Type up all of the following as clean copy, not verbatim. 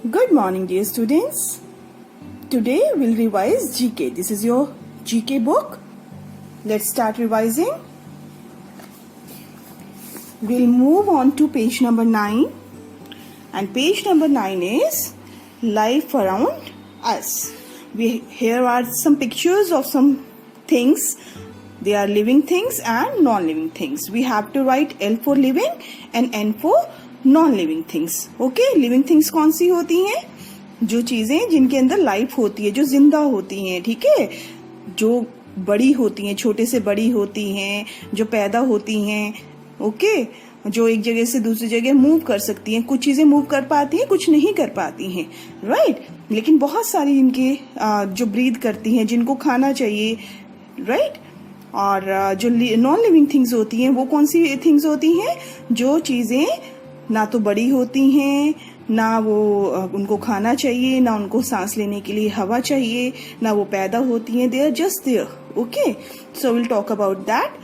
Good morning, dear students. Today we'll revise GK. This is your GK book. Let's start revising. We'll move on to page number 9. And page number 9 is Life Around Us. Here are some pictures of some things. They are living things and non-living things. We have to write L for living and N for non-living things. Okay? Living things कौन सी होती हैं? जो चीजें जिनके अंदर life होती है, जो जिंदा होती हैं, ठीक है, जो बड़ी होती हैं, छोटे से बड़ी होती हैं, जो पैदा होती हैं, ओके, जो एक जगह से दूसरी जगह मूव कर सकती हैं. कुछ चीजें मूव कर पाती हैं, कुछ नहीं कर पाती हैं, राइट. लेकिन बहुत सारी इनके जो ब्रीथ करती हैं, जिनको खाना चाहिए, राइट. और जो नॉन लिविंग थिंग्स होती हैं वो कौन सी थिंग्स होती हैं? जो चीजें ना तो बड़ी होती हैं, ना वो उनको खाना चाहिए, ना उनको सांस लेने के लिए हवा चाहिए, ना वो पैदा होती हैं. They are just there. Okay, so will talk about that.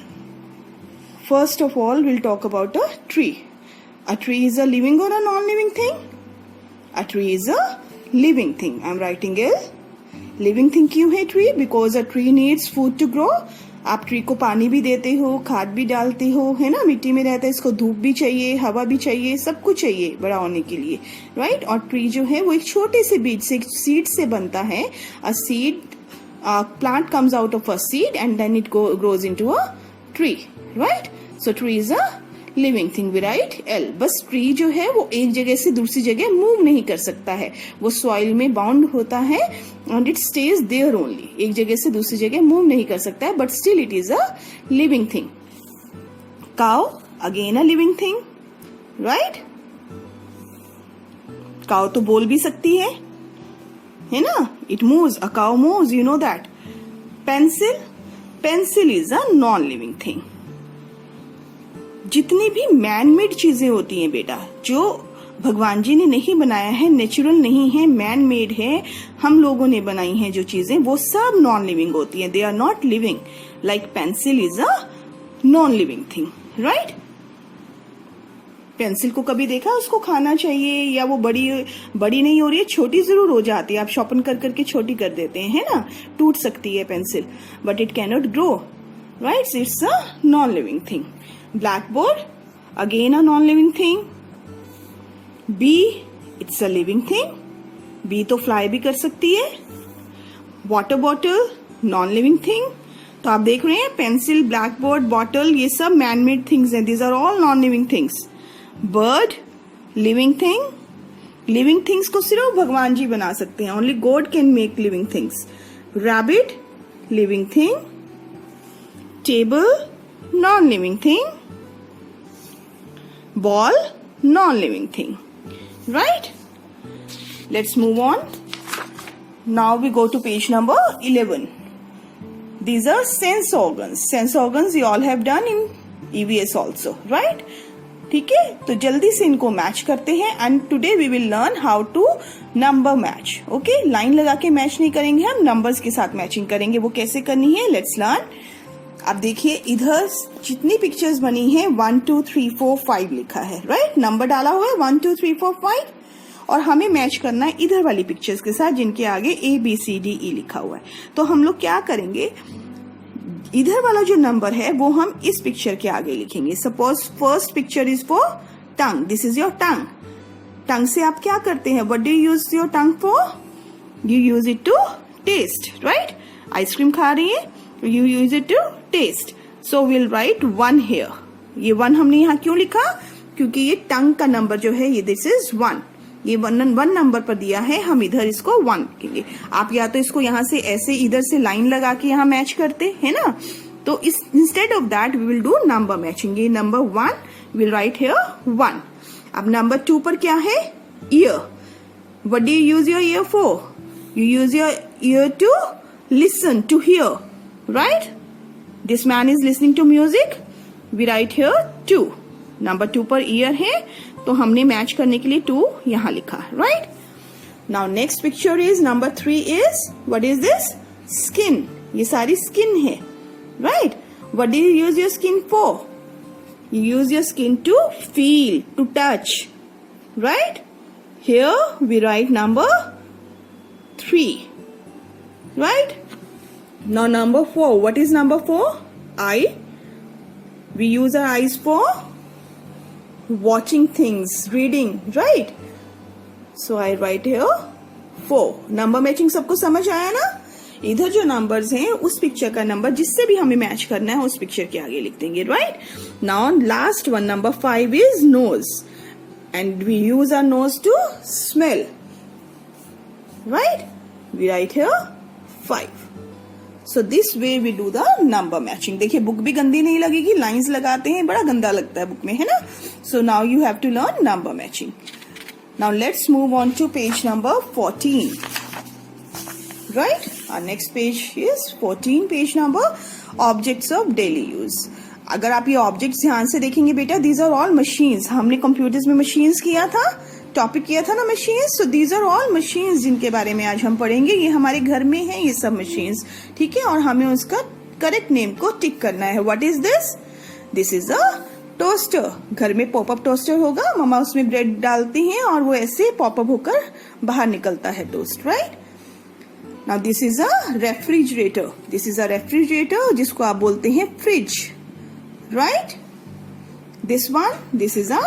First of all, we'll talk about a tree. A tree is a living or a non-living thing? A tree is a living thing. I'm writing a living thing. क्यों है tree? Because a tree needs food to grow. आप tree को पानी भी देते हो, खाद भी डालते हो, है ना, मिट्टी में रहता है, इसको धूप भी चाहिए, हवा भी चाहिए, सब कुछ चाहिए बड़ा होने के लिए, राइट. और ट्री जो है वो एक छोटे से बीज से, सीड से बनता है. A seed plant comes out of a seed and then it grows into a tree, right? So tree is a living thing. We write L. बस ट्री जो है वो एक जगह से दूसरी जगह मूव नहीं कर सकता है. वो सॉइल में बाउंड होता है and it stays there only. एक जगह से दूसरी जगह मूव नहीं कर सकता है, but still it is a living thing. Cow, again a living thing, right? Cow तो बोल भी सकती है ना? It moves. A cow moves. You know that. Pencil, pencil is a non-living thing. जितनी भी मैन मेड चीजें होती हैं बेटा, जो भगवान जी ने नहीं बनाया है, नेचुरल नहीं है, मैन मेड है, हम लोगों ने बनाई हैं जो चीजें, वो सब नॉन लिविंग होती हैं. They are not living. Like pencil is a non living thing, right. Pencil को कभी देखा उसको खाना चाहिए, या वो बड़ी नहीं हो रही है, छोटी जरूर हो जाती है, आप शॉपिंग कर करके छोटी कर देते हैं, है ना, टूट सकती है pencil, but it can not grow, right. It's a non living thing. Blackboard, again a non-living thing. Bee, it's a living thing. Bee तो fly भी कर सकती है. Water bottle, non-living thing. तो आप देख रहे हैं पेंसिल, ब्लैकबोर्ड, बॉटल, ये सब मैन-मेड थिंग्स हैं. These are all non-living things. Bird, living thing. Living things को सिर्फ भगवान जी बना सकते हैं. Only God can make living things. Rabbit, living thing. Table, non-living thing. Ball, non-living thing, right? Let's move on. Now we go to page number 11. These are sense organs. Sense organs you all have done in EVS also, right? ठीक है, तो जल्दी से इनको match करते हैं. And today we will learn how to number match. Okay, line लगा के मैच नहीं करेंगे, हम नंबर्स के साथ मैचिंग करेंगे. वो कैसे करनी है, लेट्स लर्न. आप देखिए इधर जितनी पिक्चर्स बनी है 1 2 3 4 5 लिखा है, राइट. नंबर डाला हुआ है 1 2 3 4 5, और हमें मैच करना है इधर वाली पिक्चर्स के साथ जिनके आगे ABCDE लिखा हुआ है. तो हम लोग क्या करेंगे, इधर वाला जो नंबर है वो हम इस पिक्चर के आगे लिखेंगे. Suppose first picture is for tongue. This is your tongue. Tongue से आप क्या करते हैं, what do you use your tongue for? You use it to taste, right. Ice cream खा रही है, you use it to taste. So we'll write 1 here. ये 1 हमने यहाँ क्यों लिखा, क्योंकि ये टंग का नंबर जो है ये दिस इज 1. ये 1 नंबर पर दिया है, हम इधर इसको 1 के लिए. आप या तो इसको यहाँ से ऐसे इधर से लाइन लगा के यहाँ मैच करते है ना, तो इस instead of that we will do number matching. ये नंबर 1 विल राइट हियर 1. अब नंबर 2 पर क्या है, ear. What do you use your ear for? You use your ear to listen, to hear, right? This man is listening to music. We write here 2. Number 2 पर ear है, तो हमने match करने के लिए 2 यहाँ लिखा, right? Now next picture is number 3 is, what is this? Skin. ये सारी skin है, right? What do you use your skin for? You use your skin to feel, to touch, right? Here we write number 3. Right? Now number 4. What is number 4? Eye. We use our eyes for watching things, reading. Right? So I write here 4. Number matching सबको समझ आया ना? इधर जो numbers हैं उस picture का number जिससे भी हमें मैच करना है उस पिक्चर के आगे लिख देंगे. Right? Now last one, number 5 is nose. And we use our nose to smell. Right? We write here 5. So this way we do the number matching. देखिए बुक भी गंदी नहीं लगेगी, लाइंस लगाते हैं बड़ा गंदा लगता है बुक में, है ना? So now you have to learn number matching. Now let's move on to page number 14. Right? Our next page is 14, page number objects of daily use. अगर आप ये ऑब्जेक्ट्स ध्यान से देखेंगे बेटा, दीज आर ऑल मशीन्स. हमने computers में machines किया था, टॉपिक किया था ना machines. So these are all machines जिनके बारे में आज हम पढ़ेंगे. ये हमारे घर में है ये सब मशीन्स, ठीक है? और हमें उसका करेक्ट नेम को टिक करना है. What is this? This is a toaster. घर में पॉपअप टोस्टर होगा, मम्मा उसमें ब्रेड डालती हैं और वो ऐसे पॉपअप होकर बाहर निकलता है toast. Right? Now this is a refrigerator. This is a refrigerator जिसको आप बोलते हैं fridge. Right? This one, this is a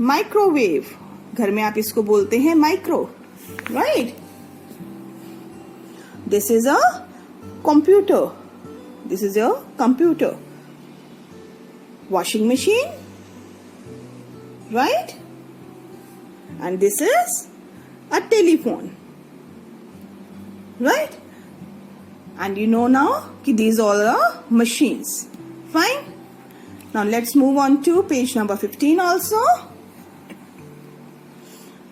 microwave. घर में आप इसको बोलते हैं micro. Right? This is a computer. This is a computer. Washing machine. Right? And this is a telephone. Right? And you know now कि these all are machines. Fine? Now let's move on to page number 15 also.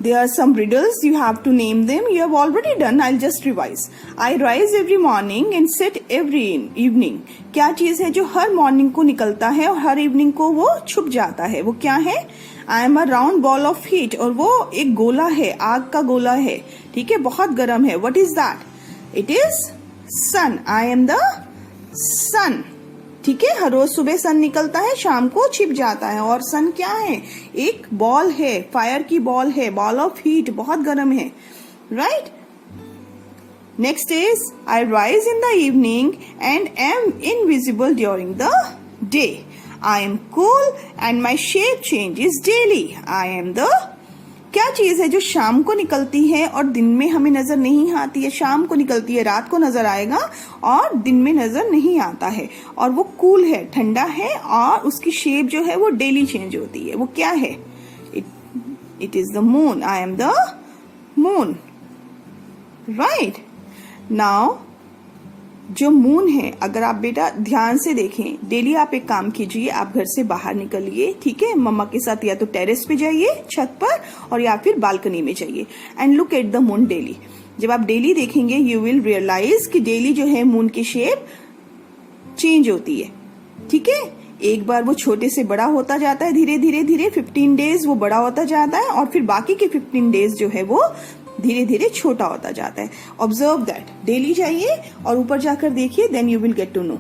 There are some riddles, you have to name them. You have already done, I'll just revise. I rise every morning and set every evening. क्या चीज है जो हर morning को निकलता है और हर evening को वो छुप जाता है? वो क्या है? I am a round ball of heat. और वो एक गोला है, आग का गोला है, ठीक है? बहुत गर्म है. What is that? It is sun. I am the sun. ठीक है? हर रोज सुबह सन निकलता है, शाम को छिप जाता है. और सन क्या है? एक बॉल है, फायर की बॉल है, बॉल ऑफ हीट, बहुत गर्म है. Right? Next is I rise in the evening and am invisible during the day. I am cool and my shape changes daily. I am the क्या चीज है जो शाम को निकलती है और दिन में हमें नजर नहीं आती है? शाम को निकलती है, रात को नजर आएगा और दिन में नजर नहीं आता है. और वो कूल है, ठंडा है और उसकी शेप जो है वो डेली चेंज होती है. वो क्या है? It is the moon. I am the moon. Right? Now जो मून है, अगर आप बेटा ध्यान से देखें, डेली आप एक काम कीजिए, आप घर से बाहर निकलिए, ठीक है? मम्मा के साथ या तो टेरेस पे जाइए, छत पर, और या फिर बालकनी में जाइए and look at the moon daily. जब आप डेली देखेंगे यू विल रियलाइज कि डेली जो है मून की शेप चेंज होती है. ठीक है? एक बार वो छोटे से बड़ा होता जाता है, धीरे धीरे धीरे 15 डेज वो बड़ा होता जाता है और फिर बाकी के 15 डेज जो है वो धीरे धीरे छोटा होता जाता है. Observe that. डेली जाइए और ऊपर जाकर देखिए, then you will get to know.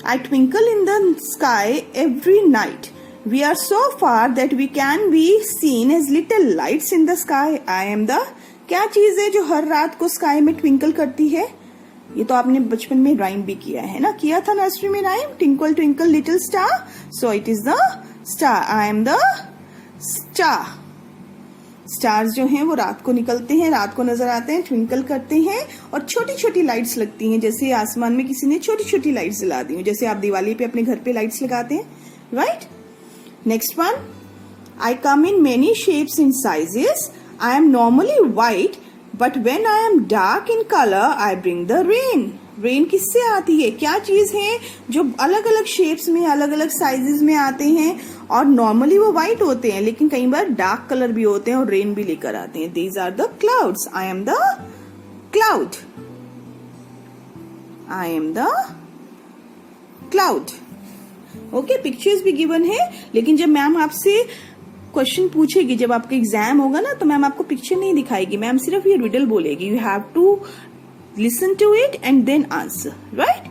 I twinkle in the sky every night. We are so far that we can be seen as little lights in the sky. I am the क्या चीज है जो हर रात को sky में twinkle करती है? ये तो आपने बचपन में राइम भी किया है ना, किया था नर्सरी में rhyme, twinkle twinkle little star. So it is the star. I am the star. Stars जो हैं वो रात को निकलते हैं, रात को नजर आते हैं, ट्विंकल करते हैं और छोटी छोटी लाइट्स लगती हैं. जैसे आसमान में किसी ने छोटी छोटी लाइट्स जला दी, जैसे आप दिवाली पे अपने घर पे लाइट्स लगाते हैं. Right? Next one. I come in many shapes in sizes. I am normally white but when I am dark in colour I bring the rain. Rain किससे आती है? क्या चीज है जो अलग अलग शेप्स में, अलग अलग साइजेस में आते हैं और नॉर्मली वो व्हाइट होते हैं लेकिन कई बार डार्क कलर भी होते हैं और रेन भी लेकर आते हैं. These are the clouds. I am the cloud. I am the cloud. Okay, pictures भी गिवन है, लेकिन जब मैम आपसे क्वेश्चन पूछेगी, जब आपका एग्जाम होगा ना, तो मैम आपको पिक्चर नहीं दिखाएगी, मैम सिर्फ ये रिडल बोलेगी. You have to listen to it and then answer. Right?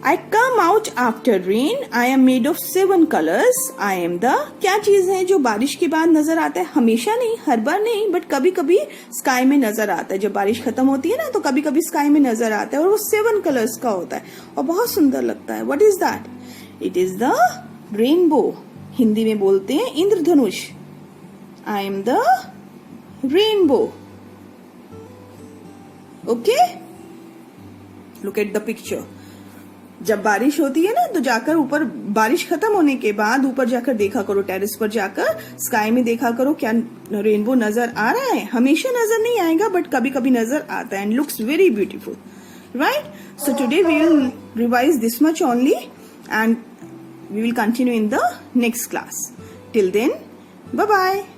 I come out after rain. I am made of 7 colors. I am the क्या चीज है जो बारिश के बाद नजर आता है? हमेशा नहीं, हर बार नहीं, बट कभी कभी स्काई में नजर आता है. जब बारिश खत्म होती है ना तो कभी कभी स्काई में नजर आता है और वो 7 कलर्स का होता है और बहुत सुंदर लगता है. What is that? It is the rainbow. Hindi में बोलते हैं इंद्रधनुष. I am the rainbow. Okay? Look at the picture. जब बारिश होती है ना तो जाकर ऊपर, बारिश खत्म होने के बाद ऊपर जाकर देखा करो, टेरेस पर जाकर स्काई में देखा करो क्या रेनबो नजर आ रहा है. हमेशा नजर नहीं आएगा बट कभी कभी नजर आता है and looks very beautiful, right? So today we will revise this much only and we will continue in the next class. Till then, bye bye.